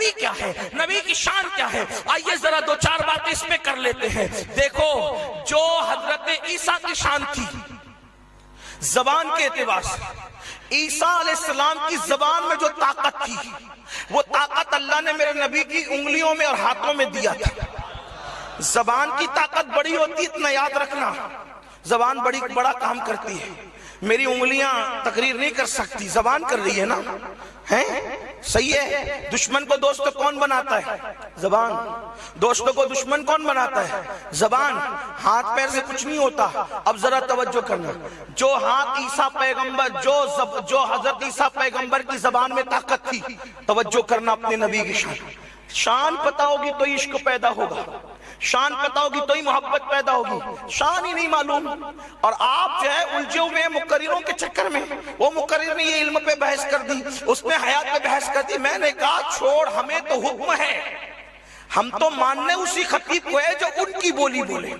نبی کیا ہے، نبی کی شان کیا ہے؟ آئیے ذرا دو چار باتیں اس پہ کر لیتے ہیں۔ دیکھو جو حضرت عیسیٰ کی شان تھی زبان کے اعتبار سے، عیسیٰ علیہ السلام کی زبان میں جو طاقت تھی وہ طاقت اللہ نے میرے نبی کی انگلیوں میں اور ہاتھوں میں دیا تھا۔ زبان کی طاقت بڑی ہوتی، اتنا یاد رکھنا، زبان بڑا کام کرتی ہے۔ میری انگلیاں تقریر نہیں کر سکتی، زبان کر رہی ہے نا، صحیح ہے۔ دشمن کو دوست کون بناتا ہے؟ زبان۔ دوستوں کو دشمن کون بناتا ہے؟ زبان۔ ہاتھ پیر سے کچھ نہیں ہوتا۔ اب ذرا توجہ کرنا، جو ہاتھ عیسیٰ پیغمبر، جو حضرت عیسیٰ پیغمبر کی زبان میں طاقت تھی، توجہ کرنا اپنے نبی کی شان پتہ ہوگی تو عشق پیدا ہوگا، شان پتہ ہوگی تو ہی محبت پیدا ہوگی۔ شان ہی نہیں معلوم اور آپ جو ہے الجھے ہوئے مقرروں کے چکر میں، وہ مقرر نے یہ علم پہ بحث کر دی، اس نے حیات پہ بحث کر دی۔ میں نے کہا چھوڑ، ہمیں تو حکم ہے، ہم تو ماننے اسی خطیب کو ہے جو ان کی بولی بولے۔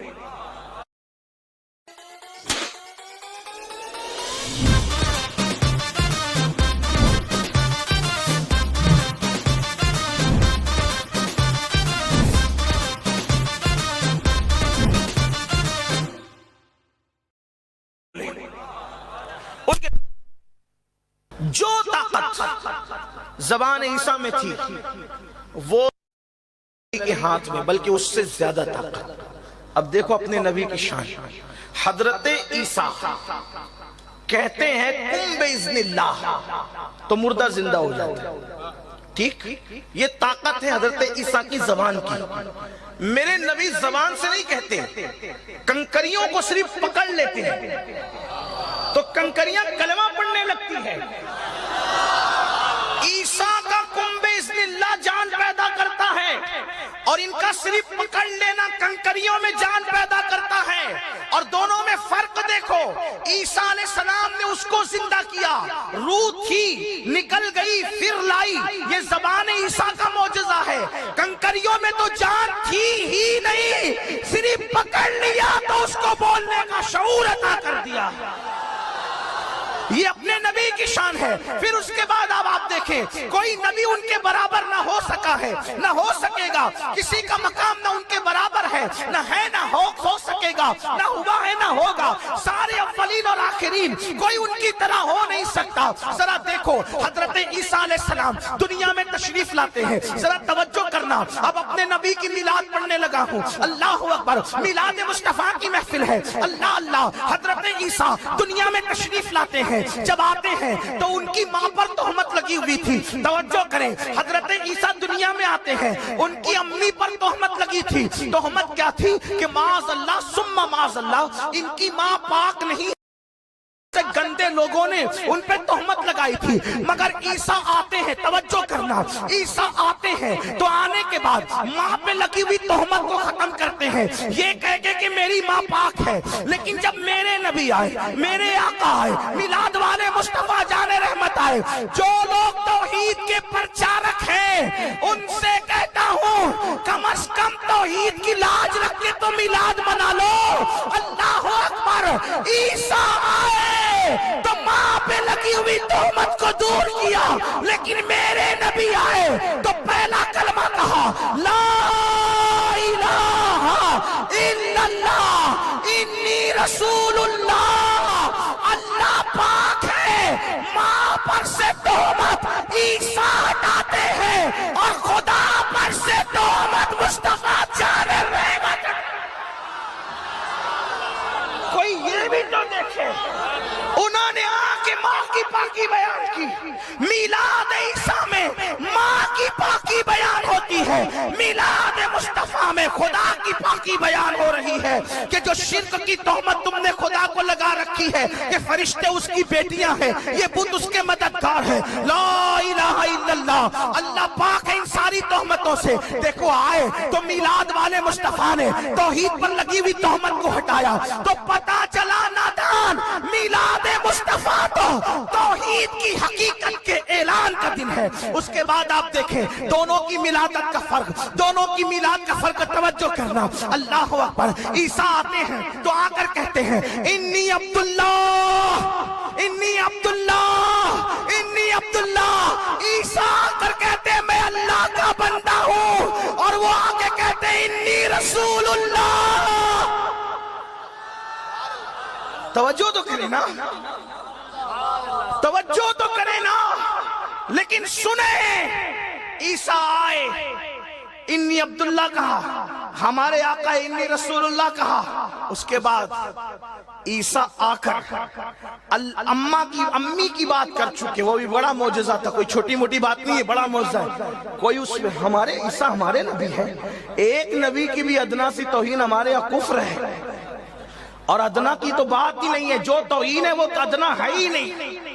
جو طاقت زبان عیسیٰ میں تھی وہ کے ہاتھ میں، بلکہ اس سے زیادہ طاقت۔ اب دیکھو اپنے نبی کی شان۔ حضرت عیسیٰ کہتے ہیں کن باذن اللہ تو مردہ زندہ ہو جاتا ہے، ٹھیک؟ یہ طاقت ہے حضرت عیسیٰ کی زبان کی۔ میرے نبی زبان سے نہیں کہتے، کنکریوں کو صرف پکڑ لیتے ہیں تو کنکریاں کلمہ پڑھنے لگتی ہے۔ عیسیٰ کا کن باذن اللہ جان پیدا کرتا ہے اور ان کا صرف پکڑ لینا کنکریوں میں جان پیدا کرتا ہے۔ اور دونوں میں فرق دیکھو، عیسیٰ علیہ السلام نے اس کو زندہ کیا، روح تھی نکل گئی پھر لائی، یہ زبان عیسیٰ کا معجزہ ہے۔ کنکریوں میں تو جان تھی ہی نہیں، صرف پکڑ لیا تو اس کو بولنے کا شعور عطا کر دیا۔ یہ اپنے نبی کی شان ہے۔ پھر اس کے بعد اب آپ دیکھیں، کوئی نبی ان کے برابر نہ ہو سکا ہے، نہ ہو سکے گا، کسی کا مقام نہ ان کے برابر ہے، نہ ہے نہ ہو سکے گا، نہ ہوا ہے نہ ہوگا۔ سارے اولین اور آخرین، کوئی ان کی طرح ہو نہیں سکتا۔ ذرا دیکھو حضرت عیسیٰ علیہ السلام دنیا میں تشریف لاتے ہیں، ذرا توجہ کرنا۔ اب اپنے نبی کی میلاد پڑھنے لگا ہوں، اللہ اکبر، میلاد مصطفیٰ کی محفل ہے، اللہ اللہ۔ حضرت عیسیٰ دنیا میں تشریف لاتے ہیں، جب آتے ہیں تو ان کی ماں پر تہمت لگی ہوئی تھی، توجہ کریں۔ حضرت عیسیٰ دنیا میں آتے ہیں، ان کی امی پر تہمت لگی تھی۔ تہمت کیا تھی کہ معاذ اللہ ثم معاذ اللہ، ان کی ماں پاک نہیں، گندے لوگوں نے ان پہ تہمت لگائی تھی۔ مگر عیسیٰ آتے ہیں، توجہ کرنا، عیسیٰ آتے ہیں تو آنے کے بعد ماں پہ لگی ہوئی تہمت کو ختم کرتے ہیں، یہ کہہ کے کہ میری ماں پاک ہے۔ لیکن جب میرے نبی آئے، میرے آقا آئے، میلاد والے مصطفیٰ جان رحمت آئے، جو لوگ توحید کے پرچارک ہیں ان سے کہتا ہوں کم از کم توحید کی لاج رکھ کے تو میلاد منا لو۔ اللہ اکبر۔ عیسیٰ آئے تو ماں پہ لگی ہوئی تہمت کو دور کیا، لیکن میرے نبی آئے تو پہلا کلمہ کہا، لا الہ الا اللہ انی رسول اللہ۔ اللہ پاک ہے، ماں پر سے تہمت عیسیٰ ہٹاتے ہیں اور خدا پر سے تہمت مصطفیٰ جان رحمت۔ کوئی یہ بھی تو دیکھے، انہوں نے آ کے ماں کی پاکی بیان کی۔ میلاد عیسیٰ میں ماں کی پاکی بیان ہوتی ہے، میلاد مصطفیٰ میں خدا کی پاکی بیان ہو رہی ہے کہ جو شرک کی تہمت تم نے خدا کو لگا رکھی ہے کہ فرشتے اس کی بیٹیاں ہیں، یہ بت اس کے مددگار ہے، لا الہ الا اللہ، اللہ پاک ہے ان ساری تہمتوں سے۔ دیکھو آئے تو میلاد والے مصطفیٰ نے توحید پر لگی ہوئی تہمت کو ہٹایا، تو پتہ چلا نادان میلاد مصطفیٰ تو توحید کی حقیقت کے اعلان کا دن ہے۔ اس کے بعد آپ دیکھیں دونوں کی میلادت کا فرق، دونوں کی میلاد کا فرق، توجہ کرنا، اللہ اکبر۔ عیسیٰ آتے ہیں تو آ کر کہتے ہیں انی عبداللہ، انی عبداللہ، انی عبداللہ۔ عیسیٰ آ کر کہتے ہیں میں اللہ کا رسول اللہ. توجہ تو کرے نا, توجہ تو کرے نا. لیکن سنیں, عیسیٰ آئے, انی عبداللہ کہا, ہمارے آقا انی رسول اللہ کہا. اس کے بعد عیسیٰ آ کر امی کی بات کر چکے, وہ بھی بڑا معجزہ تھا, کوئی چھوٹی موٹی بات نہیں ہے, بڑا معجزہ ہے. کوئی اس میں ہمارے عیسیٰ ہمارے نبی ہے, ایک نبی کی بھی ادنا سی توہین ہمارے یہاں کفر ہے, اور ادنا کی تو بات ہی نہیں ہے, جو توہین ہے وہ ادنا ہے ہی نہیں.